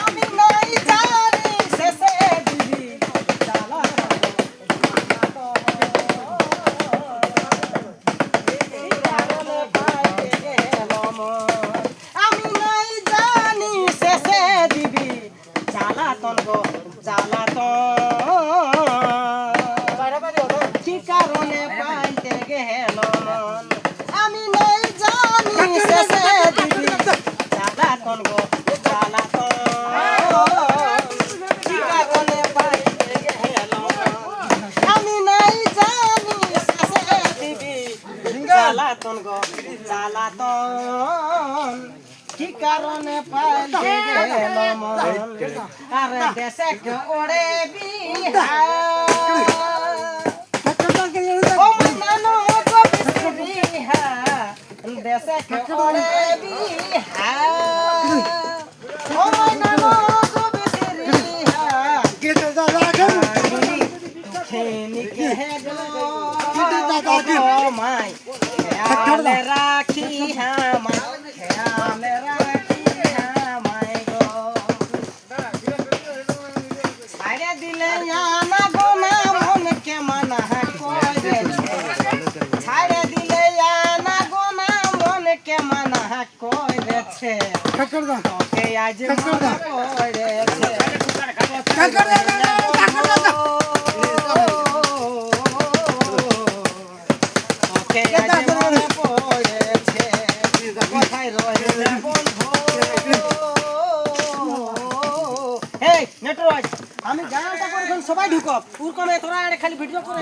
আমি নাই জানি শেষে দিবি জ্বালা আমি নাই জানি শেষে দিবি জ্বালাতন গো জ্বালাতন কি কারণে পাইতে গেল মন আমি নাই জানি শেষে দিবি জ্বালাতন গো জ্বালাতন কি কারণে পাইতে গেল আমি নাই জানি শেষে দিবি জ্বালাতন গো জ্বালাতন কি কারণে পাইতে গেল মন আরে দেশে ওড়ে বিহা ও মনানো গো বিহা দেশে ওড়ে বিহা ও মনানো গো বিহা খেনি কে গো মাই খেয়াল রাখি হামাই খেয়াল রাখি হামাই গো ছাড়ে দিলে আনা গো না মন কে মানা কইরে ছাড়ে দিলে আনা গো না মন কে মানা কইরেছে তোকে আজ মন কইরেছে আমি গানটা করে সবাই ঢুকব ওর কমে তোরা খালি ভিডিও করে